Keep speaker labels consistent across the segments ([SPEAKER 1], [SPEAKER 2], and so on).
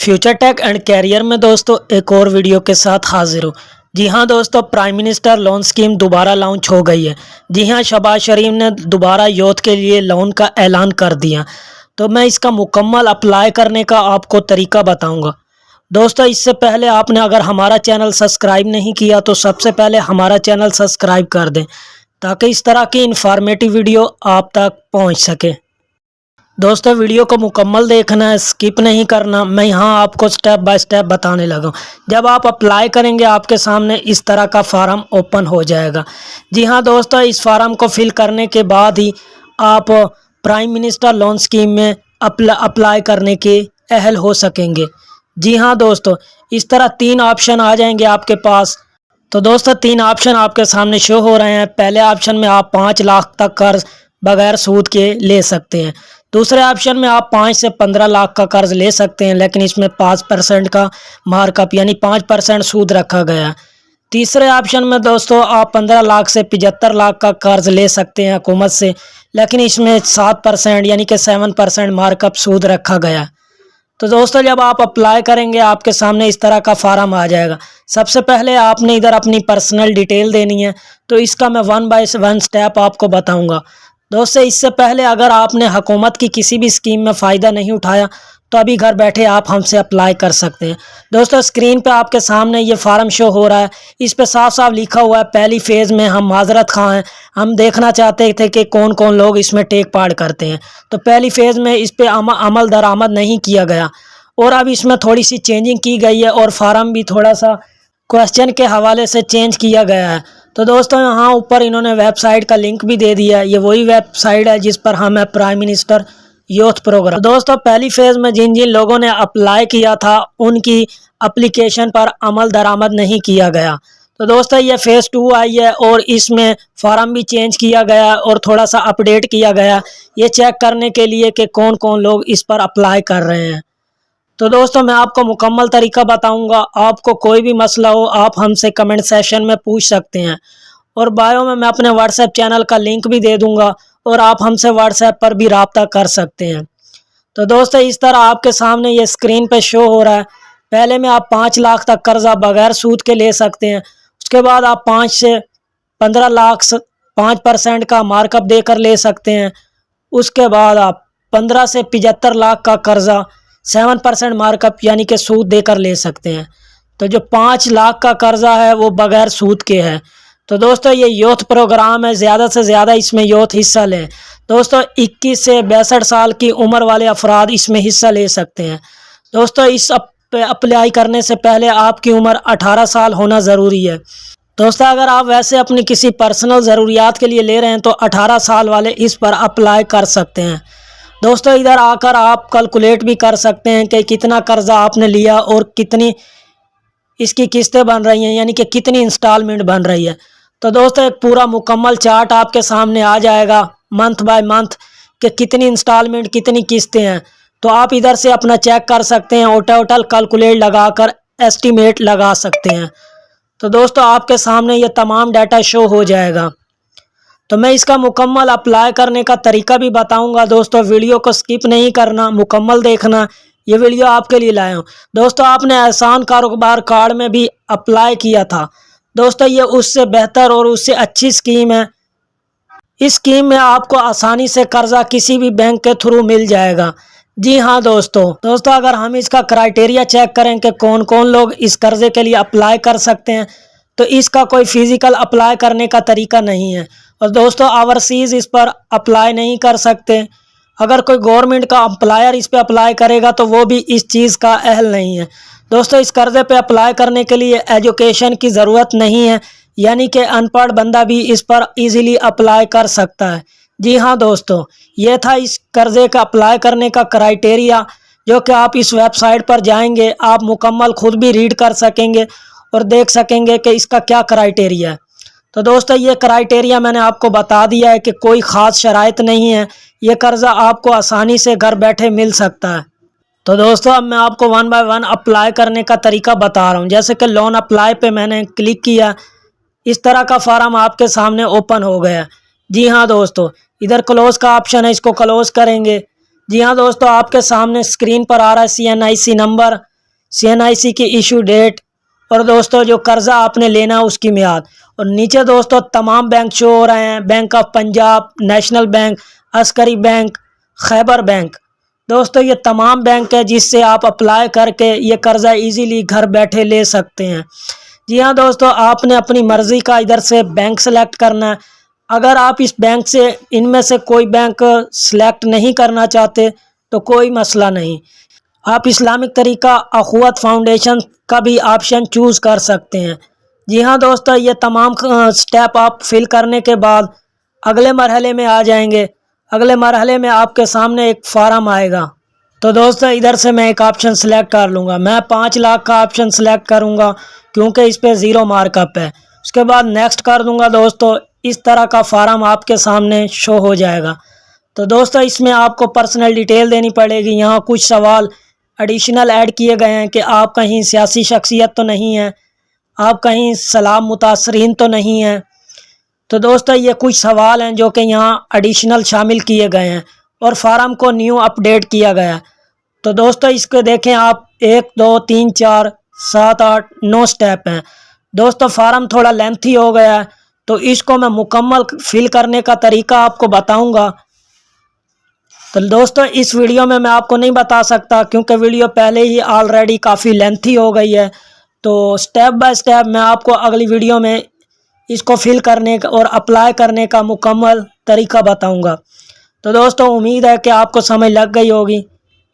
[SPEAKER 1] Future take and career में दोस्तों एक और वीडियो के साथ हाजिर हूँ। जी हाँ दोस्तों, प्राइम मिनिस्टर लोन स्कीम दोबारा लॉन्च हो गई है। जी हाँ, शहबाज शरीफ ने दोबारा यूथ के लिए लोन का ऐलान कर दिया। तो मैं इसका मुकम्मल अप्लाई करने का आपको तरीका बताऊंगा। दोस्तों, इससे पहले आपने अगर हमारा चैनल सब्सक्राइब नहीं किया तो सबसे पहले हमारा चैनल सब्सक्राइब कर दें, ताकि इस तरह की इंफॉर्मेटिव वीडियो आप तक पहुँच सके। दोस्तों, वीडियो को मुकम्मल देखना है, स्किप नहीं करना। मैं यहाँ आपको स्टेप बाय स्टेप बताने लगा हूँ। जब आप अप्लाई करेंगे आपके सामने इस तरह का फार्म ओपन हो जाएगा। जी हाँ दोस्तों, इस फार्म को फिल करने के बाद ही आप प्राइम मिनिस्टर लोन स्कीम में अप्लाई करने के अहल हो सकेंगे। जी हाँ दोस्तों, इस तरह 3 ऑप्शन आ जाएंगे आपके पास। तो दोस्तों, 3 ऑप्शन आपके सामने शो हो रहे हैं। पहले ऑप्शन में आप 5 लाख तक कर्ज बगैर सूद के ले सकते हैं। दूसरे ऑप्शन में आप 5 से 15 लाख का कर्ज ले सकते हैं, लेकिन इसमें 5% का मार्कअप यानी 5% सूद रखा गया है। तीसरे ऑप्शन में दोस्तों आप 15 लाख से 75 लाख का कर्ज ले सकते हैं हुकूमत से, लेकिन इसमें 7% यानी कि 7% मार्कअप सूद रखा गया है। तो दोस्तों, जब आप अप्लाई करेंगे आपके सामने इस तरह का फार्म आ जाएगा। सबसे पहले आपने इधर अपनी पर्सनल डिटेल देनी है। तो इसका मैं 1 बाय 1 स्टेप आपको बताऊंगा। दोस्तों, इससे पहले अगर आपने हुकूमत की किसी भी स्कीम में फ़ायदा नहीं उठाया तो अभी घर बैठे आप हमसे अप्लाई कर सकते हैं। दोस्तों, स्क्रीन पे आपके सामने ये फार्म शो हो रहा है। इस पे साफ साफ लिखा हुआ है पहली फ़ेज़ में हम माजरत खां हैं। हम देखना चाहते थे कि कौन कौन लोग इसमें टेक पार्ट करते हैं। तो पहली फ़ेज़ में इस पे अमल दरामद नहीं किया गया, और अब इसमें थोड़ी सी चेंजिंग की गई है और फार्म भी थोड़ा सा क्वेश्चन के हवाले से चेंज किया गया है। तो दोस्तों, यहाँ ऊपर इन्होंने वेबसाइट का लिंक भी दे दिया है। ये वही वेबसाइट है जिस पर हमें प्राइम मिनिस्टर यूथ प्रोग्राम। तो दोस्तों, पहली फेज़ में जिन जिन लोगों ने अप्लाई किया था उनकी एप्लीकेशन पर अमल दरामद नहीं किया गया। तो दोस्तों, ये फ़ेज़ 2 आई है और इसमें फार्म भी चेंज किया गया और थोड़ा सा अपडेट किया गया, ये चेक करने के लिए कि कौन कौन लोग इस पर अप्लाई कर रहे हैं। तो दोस्तों, मैं आपको मुकम्मल तरीका बताऊंगा। आपको कोई भी मसला हो आप हमसे कमेंट सेशन में पूछ सकते हैं, और बायो में मैं अपने व्हाट्सएप चैनल का लिंक भी दे दूंगा और आप हमसे व्हाट्सएप पर भी रब्ता कर सकते हैं। तो दोस्तों, इस तरह आपके सामने ये स्क्रीन पे शो हो रहा है। पहले में आप 5 लाख तक कर्जा बगैर सूद के ले सकते हैं। उसके बाद आप 5 से 15 लाख 5% का मार्कअप देकर ले सकते हैं। उसके बाद आप 15 से 75 लाख का कर्जा 7% मार्कअप यानी कि सूद देकर ले सकते हैं। तो जो 5 लाख का कर्जा है वो बगैर सूद के है। तो दोस्तों, ये यूथ प्रोग्राम है, ज़्यादा से ज़्यादा इसमें यूथ हिस्सा लें। दोस्तों, 21 से 62 साल की उम्र वाले अफराद इसमें हिस्सा ले सकते हैं। दोस्तों, इस अप्लाई करने से पहले आपकी उम्र 18 साल होना ज़रूरी है। दोस्तों, अगर आप वैसे अपनी किसी पर्सनल ज़रूरियात के लिए ले रहे हैं तो 18 साल वाले इस पर अप्लाई कर सकते हैं। दोस्तों, इधर आकर आप कैलकुलेट भी कर सकते हैं कि कितना कर्जा आपने लिया और कितनी इसकी किस्तें बन रही हैं, यानी कि कितनी इंस्टॉलमेंट बन रही है। तो दोस्तों, एक पूरा मुकम्मल चार्ट आपके सामने आ जाएगा मंथ बाय मंथ कि कितनी इंस्टॉलमेंट कितनी किस्तें हैं। तो आप इधर से अपना चेक कर सकते हैं और टोटल कैलकुलेट लगाकर एस्टीमेट लगा सकते हैं। तो दोस्तों, आपके सामने ये तमाम डाटा शो हो जाएगा। तो मैं इसका मुकम्मल अप्लाई करने का तरीका भी बताऊंगा। दोस्तों, वीडियो को स्किप नहीं करना, मुकम्मल देखना। ये वीडियो आपके लिए लाया हूँ। दोस्तों, आपने आसान कारोबार कार्ड में भी अप्लाई किया था। दोस्तों, ये उससे बेहतर और उससे अच्छी स्कीम है। इस स्कीम में आपको आसानी से कर्जा किसी भी बैंक के थ्रू मिल जाएगा। जी हाँ दोस्तों, अगर हम इसका क्राइटेरिया चेक करें कि कौन कौन लोग इस कर्जे के लिए अप्लाई कर सकते हैं, तो इसका कोई फिजिकल अप्लाई करने का तरीका नहीं है। और दोस्तों, ओवरसीज़ इस पर अप्लाई नहीं कर सकते। अगर कोई गवर्नमेंट का एम्प्लॉयर इस पर अप्लाई करेगा तो वो भी इस चीज़ का अहल नहीं है। दोस्तों, इस कर्ज़े पे अप्लाई करने के लिए एजुकेशन की ज़रूरत नहीं है, यानी कि अनपढ़ बंदा भी इस पर इजीली अप्लाई कर सकता है। जी हाँ दोस्तों, ये था इस कर्ज़े का अप्लाई करने का क्राइटेरिया, जो कि आप इस वेबसाइट पर जाएंगे आप मुकम्मल खुद भी रीड कर सकेंगे और देख सकेंगे कि इसका क्या क्राइटेरिया है। तो दोस्तों, ये क्राइटेरिया मैंने आपको बता दिया है कि कोई ख़ास शराइत नहीं है। ये कर्ज़ा आपको आसानी से घर बैठे मिल सकता है। तो दोस्तों, अब मैं आपको 1 बाय 1 अप्लाई करने का तरीका बता रहा हूँ। जैसे कि लोन अप्लाई पे मैंने क्लिक किया, इस तरह का फार्म आपके सामने ओपन हो गया। जी हाँ दोस्तों, इधर क्लोज़ का ऑप्शन है, इसको क्लोज़ करेंगे। जी हाँ दोस्तों, आपके सामने स्क्रीन पर आ रहा है CNIC नंबर। CNIC کی ایشو ڈیٹ اور دوستوں جو قرضہ آپ نے لینا اس کی میعاد۔ اور نیچے دوستوں تمام بینک شو ہو رہے ہیں، bank of Punjab, national bank, عسکری بینک، خیبر بینک۔ دوستوں یہ تمام بینک ہے جس سے آپ اپلائی کر کے یہ قرضہ ایزیلی گھر بیٹھے لے سکتے ہیں۔ جی ہاں دوستوں، آپ نے اپنی مرضی کا ادھر سے بینک سلیکٹ کرنا ہے۔ اگر آپ اس بینک سے ان میں سے کوئی بینک سلیکٹ نہیں کرنا چاہتے تو کوئی مسئلہ نہیں، آپ اسلامک طریقہ اخوت فاؤنڈیشن کا بھی آپشن چوز کر سکتے ہیں۔ جی ہاں دوستو، یہ تمام سٹیپ آپ فل کرنے کے بعد اگلے مرحلے میں آ جائیں گے۔ اگلے مرحلے میں آپ کے سامنے ایک فارم آئے گا، تو دوستو ادھر سے میں ایک آپشن سلیکٹ کر لوں گا۔ میں 5 لاکھ کا آپشن سلیکٹ کروں گا کیونکہ اس پہ 0 مارک اپ ہے۔ اس کے بعد نیکسٹ کر دوں گا دوستو، اس طرح کا فارم آپ کے سامنے شو ہو جائے گا۔ تو دوستو اس میں آپ کو پرسنل ڈیٹیل دینی پڑے گی۔ یہاں کچھ سوال ایڈیشنل ایڈ کیے گئے ہیں کہ آپ کہیں سیاسی شخصیت تو نہیں ہیں، آپ کہیں سلام متاثرین تو نہیں ہیں۔ تو دوستو یہ کچھ سوال ہیں جو کہ یہاں ایڈیشنل شامل کیے گئے ہیں اور فارم کو نیو اپڈیٹ کیا گیا ہے۔ تو دوستو اس کو دیکھیں آپ، 1 2 3 4 7 8 9 سٹیپ ہیں۔ دوستو فارم تھوڑا لینتھی ہو گیا ہے تو اس کو میں مکمل فل کرنے کا طریقہ آپ کو بتاؤں گا۔ تو دوستو اس ویڈیو میں آپ کو نہیں بتا سکتا کیونکہ ویڈیو پہلے ہی آلریڈی کافی لینتھی ہو گئی ہے۔ تو سٹیپ بائی سٹیپ میں آپ کو اگلی ویڈیو میں اس کو فل کرنے کا اور اپلائی کرنے کا مکمل طریقہ بتاؤں گا۔ تو دوستو امید ہے کہ آپ کو سمجھ لگ گئی ہوگی۔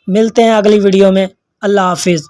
[SPEAKER 1] ملتے ہیں اگلی ویڈیو میں۔ اللہ حافظ۔